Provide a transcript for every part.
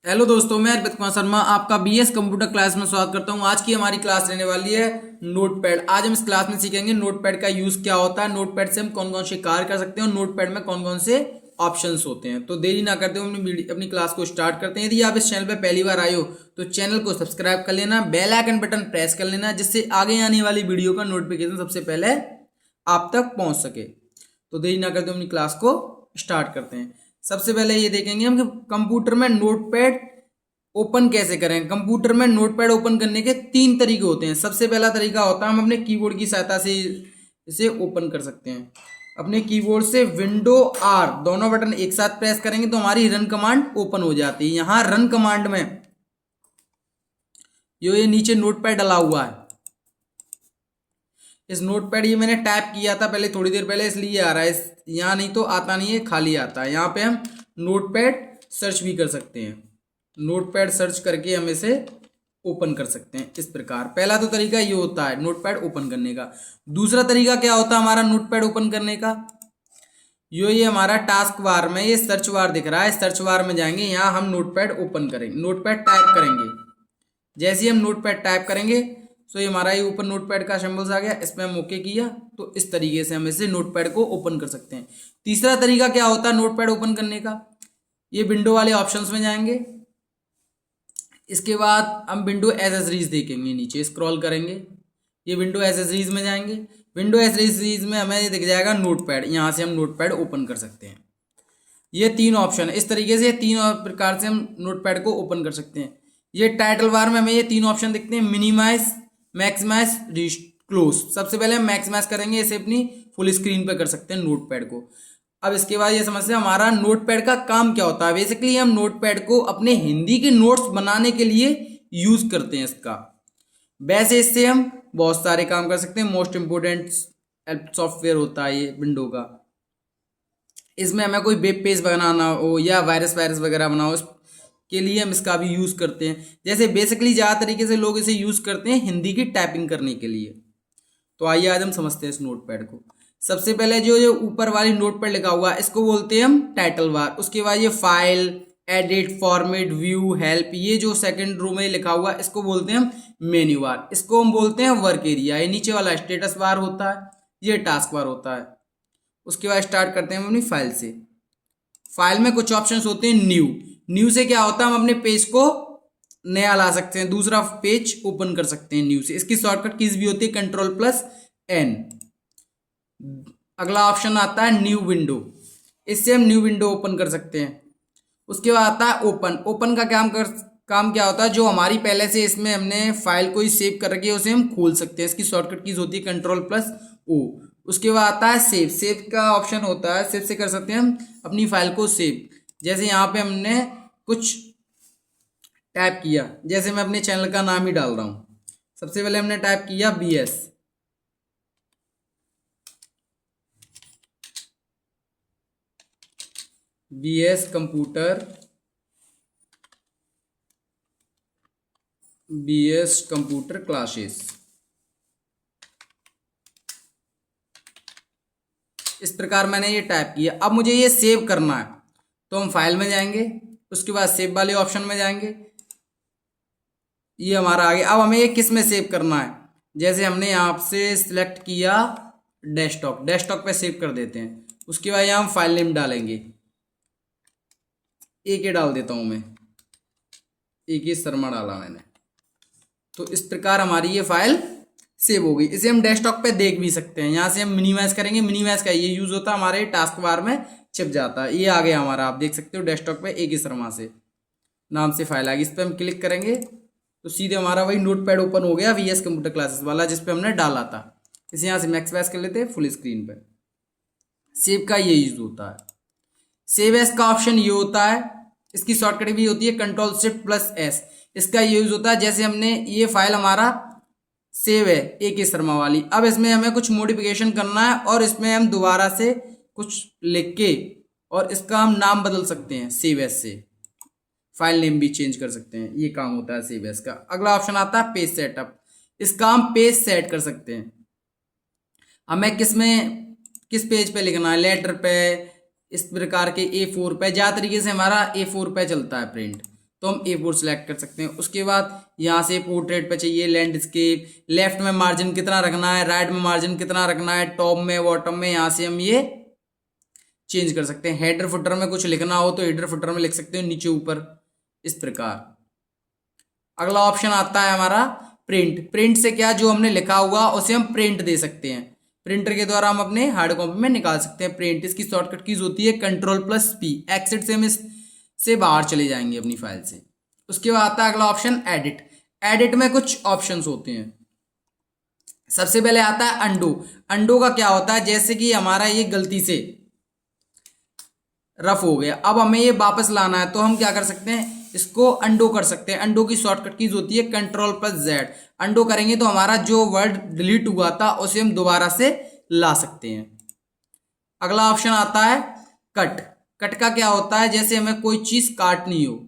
Hello दोस्तों, मैं अर्पित कुमार शर्मा आपका बीएस कंप्यूटर क्लास में स्वागत करता हूं। आज की हमारी क्लास रहने वाली है नोटपैड। आज हम इस क्लास में सीखेंगे नोटपैड का यूज क्या होता है, नोटपैड से हम कौन कौन से कार्य कर सकते हैं और नोटपैड में कौन कौन से ऑप्शंस होते हैं। तो देरी ना करते हुए अपनी क्लास को स्टार्ट करते हैं। यदि आप इस चैनल पर पहली बार आए हो तो चैनल को सब्सक्राइब कर लेना, बेल आइकन बटन प्रेस कर लेना, जिससे आगे आने वाली वीडियो का नोटिफिकेशन सबसे पहले आप तक पहुंच सके। तो देरी ना करते हुए अपनी क्लास को स्टार्ट करते हैं। सबसे पहले ये देखेंगे हम कि कंप्यूटर में नोटपैड ओपन कैसे करें। कंप्यूटर में नोटपैड ओपन करने के तीन तरीके होते हैं। सबसे पहला तरीका होता है हम अपने कीबोर्ड की सहायता से इसे ओपन कर सकते हैं। अपने कीबोर्ड से विंडो आर दोनों बटन एक साथ प्रेस करेंगे तो हमारी रन कमांड ओपन हो जाती है। यहाँ रन कमांड में ये नीचे नोटपैड डला हुआ है, इस नोटपैड ये मैंने टाइप किया था पहले थोड़ी देर पहले, इसलिए आ रहा है। यहाँ नहीं तो आता नहीं है, खाली आता है। यहाँ पे हम नोटपैड सर्च भी कर सकते हैं। नोटपैड सर्च करके हम इसे ओपन कर सकते हैं इस प्रकार। पहला तो तरीका ये होता है नोटपैड ओपन करने का। दूसरा तरीका क्या होता है हमारा नोटपैड ओपन करने का, ये हमारा टास्क बार में ये सर्च बार दिख रहा है, सर्च बार में जाएंगे, यहाँ हम नोटपैड ओपन करेंगे, नोटपैड टाइप करेंगे। जैसे ही हम नोटपैड टाइप करेंगे तो ये हमारा ये ऊपर नोटपैड का सिंबल्स आ गया, इस पर हम ओके किया तो इस तरीके से हम इसे नोटपैड को ओपन कर सकते हैं। तीसरा तरीका क्या होता है नोटपैड ओपन करने का, ये विंडो वाले ऑप्शंस में जाएंगे। इसके बाद हम विंडो एसेसरीज देखेंगे, नीचे स्क्रॉल करेंगे, ये विंडो एसेसरीज में जाएंगे। विंडो एसेसरीज में हमें ये दिख जाएगा नोटपैड, यहाँ से हम नोटपैड ओपन कर सकते हैं। ये तीन ऑप्शन इस तरीके से, तीन प्रकार से हम नोटपैड को ओपन कर सकते हैं। ये टाइटल बार में हमें ये तीन ऑप्शन दिखते हैं, मिनिमाइज, मैक्सिमाइज, क्लोज। सबसे पहले हम मैक्सिमाइज करेंगे, इसे अपनी फुल स्क्रीन पे कर सकते हैं नोटपैड को। अब इसके बाद ये समस्या हमारा नोटपैड का काम क्या होता है। बेसिकली हम नोटपैड को अपने हिंदी के नोट्स बनाने के लिए यूज करते हैं इसका। वैसे इससे हम बहुत सारे काम कर सकते हैं। मोस्ट इंपोर्टेंट सॉफ्टवेयर होता है ये विंडो का। इसमें हमें कोई वेब पेज बनाना हो या वायरस वगैरह बनाओ, इसके लिए हम इसका भी यूज़ करते हैं। जैसे बेसिकली ज़्यादा तरीके से लोग इसे यूज़ करते हैं हिंदी की टाइपिंग करने के लिए। तो आइए आज हम समझते हैं इस नोटपैड को। सबसे पहले जो जो ऊपर वाली नोटपैड लिखा हुआ है इसको बोलते हैं हम टाइटल बार। उसके बाद ये file, edit, format, view, help, ये जो सेकंड रो में लिखा हुआ है इसको बोलते हैं हम मेन्यू बार। इसको हम बोलते हैं वर्क एरिया। ये नीचे वाला स्टेटस बार होता है, ये टास्क बार होता है। उसके बाद स्टार्ट करते हैं हम अपनी फाइल से। फाइल में कुछ ऑप्शंस होते हैं न्यू। न्यू से क्या होता है हम अपने पेज को नया ला सकते हैं, दूसरा पेज ओपन कर सकते हैं न्यू से। इसकी शॉर्टकट कीज भी होती है Ctrl+N। अगला ऑप्शन आता है न्यू विंडो, इससे हम न्यू विंडो ओपन कर सकते हैं। उसके बाद आता है ओपन। ओपन का काम क्या होता है, जो हमारी पहले से इसमें हमने फाइल को ही सेव कर रखी है उसे हम खोल सकते हैं। इसकी शॉर्टकट कीज होती है Ctrl+O। उसके बाद आता है सेव। सेव का ऑप्शन होता है, सेव से कर सकते हैं हम अपनी फाइल को सेव। जैसे यहाँ पे हमने कुछ टाइप किया, जैसे मैं अपने चैनल का नाम ही डाल रहा हूँ। सबसे पहले हमने टाइप किया बीएस कंप्यूटर क्लासेस। इस प्रकार मैंने ये टाइप किया। अब मुझे ये सेव करना है तो हम फाइल में जाएंगे, उसके बाद सेव वाले ऑप्शन में जाएंगे। ये हमारा आ गया। अब हमें ये किस में सेव करना है, जैसे हमने यहाँ से सिलेक्ट किया डेस्कटॉप, डेस्कटॉप पे सेव कर देते हैं। उसके बाद यहाँ हम फाइल नेम डालेंगे, एक ही डाल देता हूँ मैं, एक ही शर्मा डाला मैंने। तो इस प्रकार हमारी ये फाइल सेव हो गई। इसे हम डेस्कटॉप पे देख भी सकते हैं। यहाँ से हम मिनिमाइज करेंगे, मिनिमाइज का ये यूज होता है हमारे टास्क बार में छिप जाता है। ये आ गया हमारा, आप देख सकते हो डेस्कटॉप पे एक ही शर्मा से नाम से फाइल आ गई। इस पर हम क्लिक करेंगे तो सीधे हमारा वही नोटपैड ओपन हो गया, वीएस कंप्यूटर क्लासेस वाला जिसपे हमने डाला था। इसे यहाँ से मैक्सिमाइज कर लेते हैं फुल स्क्रीन पे। सेव का ये यूज होता है। सेव एस का ऑप्शन ये होता है, इसकी शॉर्टकट भी होती है Ctrl+Shift+S। इसका ये यूज होता है, जैसे हमने ये फाइल हमारा सेव है ए के शर्मा वाली, अब इसमें हमें कुछ मॉडिफिकेशन करना है और इसमें हम दोबारा से कुछ लिख के और इसका हम नाम बदल सकते हैं सेव एस से, फाइल नेम भी चेंज कर सकते हैं। ये काम होता है सेव एस का। अगला ऑप्शन आता है पेज सेटअप। इसका हम पेज सेट कर सकते हैं, हमें किस पेज पे लिखना है, लेटर पे, इस प्रकार के A4 पे, ज्यादा तरीके से हमारा A4 पे चलता है प्रिंट। तो हम A4 सेलेक्ट कर सकते हैं। उसके बाद यहाँ से पोर्ट्रेट पे चाहिए लैंडस्केप, लेफ्ट में मार्जिन कितना रखना है, राइट में मार्जिन कितना रखना है, टॉप में बॉटम में, यहाँ से हम ये चेंज कर सकते हैं। हेडर फुटर में कुछ लिखना हो तो हेडर फुटर में लिख सकते हो, नीचे ऊपर, इस प्रकार। अगला ऑप्शन आता है हमारा प्रिंट। प्रिंट से क्या, जो हमने लिखा हुआ उसे हम प्रिंट दे सकते हैं। प्रिंटर के द्वारा हम अपने हार्ड कॉपी में निकाल सकते हैं प्रिंट। इसकी शॉर्टकट कीज होती है Ctrl+P। एक्सिट से हम इससे बाहर चले जाएंगे अपनी फाइल से। उसके बाद आता है अगला ऑप्शन एडिट। एडिट में कुछ ऑप्शंस होते हैं। सबसे पहले आता है अंडू। अंडू का क्या होता है, जैसे कि हमारा ये गलती से रफ हो गया, अब हमें ये वापस लाना है, तो हम क्या कर सकते हैं, इसको अंडो कर सकते हैं। अंडो की शॉर्टकट कीज होती है Ctrl+Z। अंडो करेंगे तो हमारा जो वर्ड डिलीट हुआ था उसे हम दोबारा से ला सकते हैं। अगला ऑप्शन आता है कट। कट का क्या होता है, जैसे हमें कोई चीज काटनी हो,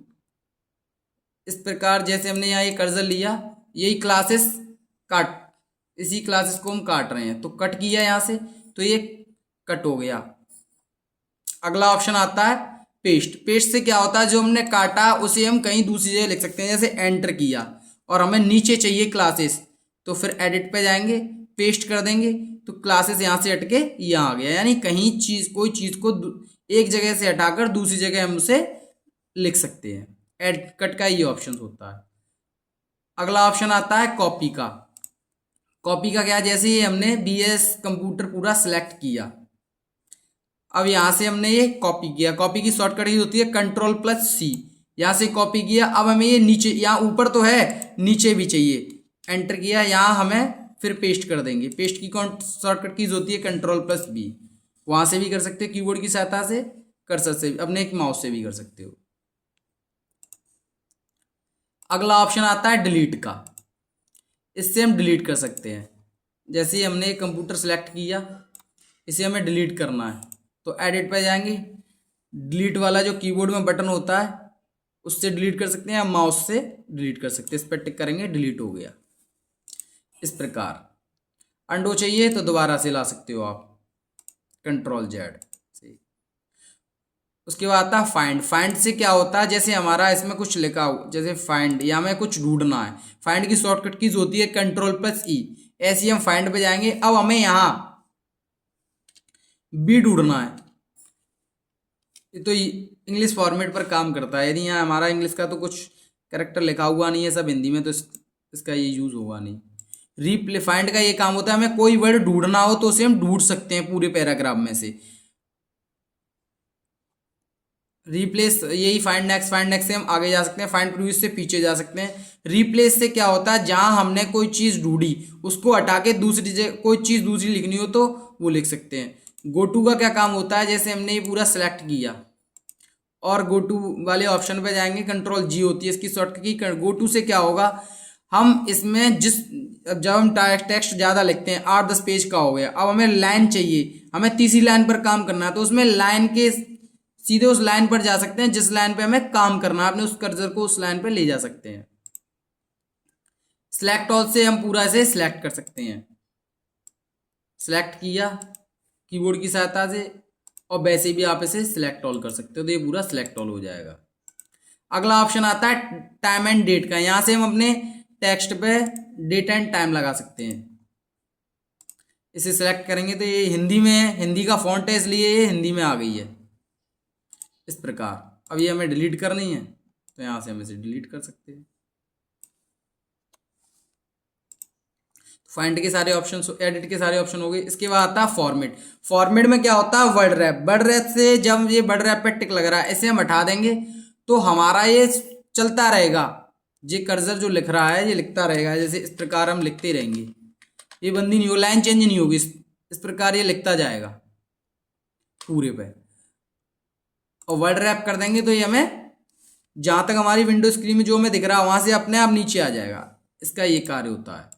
इस प्रकार जैसे हमने यहाँ ये कर्सर लिया, यही क्लासेस काट, इसी क्लासेस को हम काट रहे हैं, तो कट किया यहाँ से, तो ये कट हो गया। अगला ऑप्शन आता है पेस्ट। पेस्ट से क्या होता है, जो हमने काटा उसे हम कहीं दूसरी जगह लिख सकते हैं। जैसे एंटर किया और हमें नीचे चाहिए क्लासेस, तो फिर एडिट पे जाएंगे, पेस्ट कर देंगे, तो क्लासेस यहाँ से हटके यहाँ आ गया। यानी कहीं चीज, कोई चीज को एक जगह से हटाकर दूसरी जगह हम उसे लिख सकते हैं। एड कट का ये ऑप्शन होता है। अगला ऑप्शन आता है कॉपी का। कॉपी का क्या, जैसे ही हमने BS कंप्यूटर पूरा सेलेक्ट किया, अब यहाँ से हमने ये कॉपी किया। कॉपी की शॉर्टकट ही होती है Ctrl+C। यहाँ से कॉपी किया, अब हमें ये नीचे, यहाँ ऊपर तो है, नीचे भी चाहिए, एंटर किया, यहाँ हमें फिर पेस्ट कर देंगे। पेस्ट की शॉर्टकट कीज होती है Ctrl+B। वहाँ से भी कर सकते हो कीबोर्ड की सहायता से, कर्सर से, अपने एक माउस से भी कर सकते हो। अगला ऑप्शन आता है डिलीट का। इससे हम डिलीट कर सकते हैं। जैसे ही हमने कंप्यूटर सेलेक्ट किया, इसे हमें डिलीट करना है, तो एडिट पे जाएंगे, डिलीट वाला जो कीबोर्ड में बटन होता है उससे डिलीट कर सकते हैं, या माउस से डिलीट कर सकते हैं। इस पर टिक करेंगे, डिलीट हो गया। इस प्रकार अंडो चाहिए तो दोबारा से ला सकते हो आप, Ctrl+Z से। उसके बाद आता है फाइंड। फाइंड से क्या होता है, जैसे हमारा इसमें कुछ लिखा हो, जैसे फाइंड, या हमें कुछ ढूंढना है, फाइंड की शॉर्टकट कीज होती है Ctrl+E। ऐसे ही हम फाइंड पे जाएंगे। अब हमें यहाँ बी ढूंढना है, ये तो इंग्लिश फॉर्मेट पर काम करता है। यदि यहाँ हमारा इंग्लिश का तो कुछ कैरेक्टर लिखा हुआ नहीं है, सब हिंदी में, तो इसका ये यूज होगा नहीं। रीप्ले फाइंड का ये काम होता है, हमें कोई वर्ड ढूंढना हो तो उसे हम ढूंढ सकते हैं पूरे पैराग्राफ में से। रिप्लेस, यही फाइंड नेक्स्ट से हम आगे जा सकते हैं, फाइंड प्रीवियस से पीछे जा सकते हैं। रिप्लेस से क्या होता है, जहां हमने कोई चीज ढूंढी उसको हटा के दूसरी जगह कोई चीज दूसरी लिखनी हो तो वो लिख सकते हैं। गो टू का क्या काम होता है, जैसे हमने ये पूरा सेलेक्ट किया और गो टू वाले ऑप्शन पे जाएंगे, Ctrl+G होती है इसकी शॉर्टकट की। गो टू से क्या होगा, हम इसमें जब हम टेक्स्ट ज़्यादा लिखते हैं, 8-10 पेज का हो गया, अब हमें लाइन चाहिए, हमें तीसरी लाइन पर काम करना है, तो उसमें लाइन के सीधे उस लाइन पर जा सकते हैं जिस लाइन पे हमें काम करना है, अपने उस कर्सर को उस लाइन पे ले जा सकते हैं। सिलेक्ट ऑल से हम पूरा इसे सिलेक्ट कर सकते हैं। सिलेक्ट किया कीबोर्ड की सहायता से, और वैसे भी आप इसे सिलेक्ट ऑल कर सकते हो, तो ये पूरा सिलेक्ट ऑल हो जाएगा। अगला ऑप्शन आता है टाइम एंड डेट का। यहाँ से हम अपने टेक्स्ट पे डेट एंड टाइम लगा सकते हैं। इसे सिलेक्ट करेंगे तो ये हिंदी में है, हिंदी का फॉन्ट है इसलिए ये हिंदी में आ गई है, इस प्रकार। अब ये हमें डिलीट करनी है, तो यहाँ से हम इसे डिलीट कर सकते हैं। फाइंड के सारे ऑप्शन, एडिट के सारे ऑप्शन हो गए। इसके बाद आता है फॉर्मेट। फॉर्मेट में क्या होता है, वर्ड रैप। वर्ड रैप से जब ये वर्ड रैप पे टिक लग रहा है, इसे हम हटा देंगे तो हमारा ये चलता रहेगा, ये कर्सर जो लिख रहा है ये लिखता रहेगा। जैसे इस प्रकार हम लिखते रहेंगे, ये बंदी नहीं हो, लाइन चेंज नहीं होगी, इस प्रकार ये लिखता जाएगा पूरे पे। और वर्ड रैप कर देंगे तो ये हमें जहां तक हमारी विंडो स्क्रीन में जो हमें दिख रहा है वहां से अपने आप नीचे आ जाएगा, इसका ये कार्य होता है।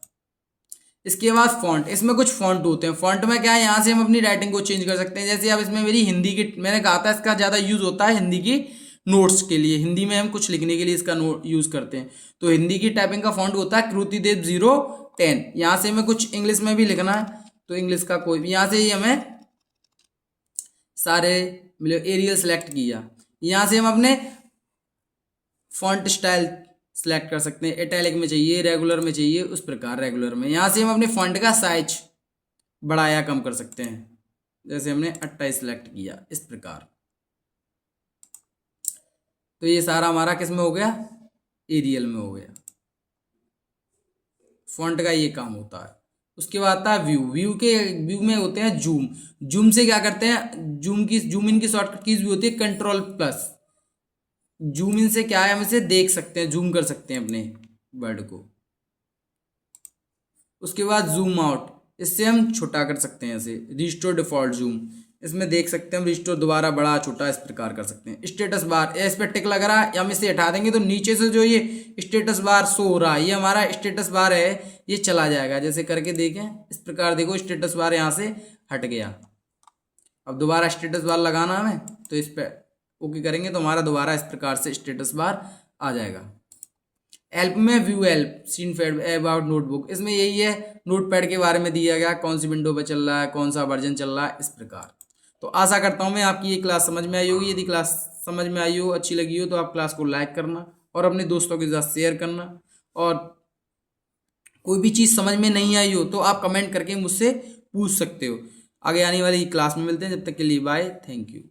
इसके बाद फॉन्ट। इसमें कुछ फॉन्ट होते हैं। फॉन्ट में क्या है, यहाँ से हम अपनी राइटिंग को चेंज कर सकते हैं। जैसे अब इसमें मेरी हिंदी की, मैंने कहा था इसका ज़्यादा यूज़ होता है हिंदी की नोट्स के लिए, हिंदी में हम कुछ लिखने के लिए इसका यूज़ करते हैं। तो हिंदी की टाइपिंग का फॉन्ट होता है कृतिदेव 010। यहाँ से हमें कुछ इंग्लिश में भी लिखना है तो इंग्लिश का कोई भी, यहाँ से ही हमें सारे मतलब एरियल सेलेक्ट किया, यहाँ से हम अपने फॉन्ट स्टाइल सेलेक्ट कर सकते हैं, इटैलिक में चाहिए, रेगुलर में चाहिए, उस प्रकार रेगुलर में। यहाँ से हम अपने फॉन्ट का साइज बढ़ाया कम कर सकते हैं, जैसे हमने 28 सेलेक्ट किया इस प्रकार। तो ये सारा हमारा किस में हो गया, एरियल में हो गया। फॉन्ट का ये काम होता है। उसके बाद आता है व्यू। व्यू में होते हैं जूम। जूम से क्या करते हैं, जूम इन की शॉर्टकट कीज भी होती है कंट्रोल प्लस। जूम इन से क्या है, हम इसे देख सकते हैं, जूम कर सकते हैं अपने वर्ड को। उसके बाद जूम आउट, इससे हम छोटा कर सकते हैं ऐसे। रिस्टोर डिफॉल्ट जूम, इसमें देख सकते हैं हम रिस्टोर दोबारा बड़ा छोटा इस प्रकार कर सकते हैं। स्टेटस बार, इस पर टिक लग रहा है, हम इसे हटा देंगे तो नीचे से जो ये स्टेटस बार शो हो रहा है, ये हमारा स्टेटस बार है, ये चला जाएगा। जैसे करके देखें इस प्रकार, देखो स्टेटस बार यहाँ से हट गया। अब दोबारा स्टेटस बार लगाना हमें, तो इस पर ओके करेंगे तो हमारा दोबारा इस प्रकार से स्टेटस बार आ जाएगा। हेल्प में view help, scene fade, about notebook, इसमें यही है नोटपैड के बारे में दिया गया, कौन सी विंडो पर चल रहा है, कौन सा वर्जन चल रहा है, इस प्रकार। तो आशा करता हूँ मैं आपकी ये क्लास समझ में आई होगी। यदि क्लास समझ में आई हो, अच्छी लगी हो, तो आप क्लास को लाइक करना और अपने दोस्तों के साथ शेयर करना। और कोई भी चीज़ समझ में नहीं आई हो तो आप कमेंट करके मुझसे पूछ सकते हो। आगे आने वाली क्लास में मिलते हैं, जब तक के लिए बाय, थैंक यू।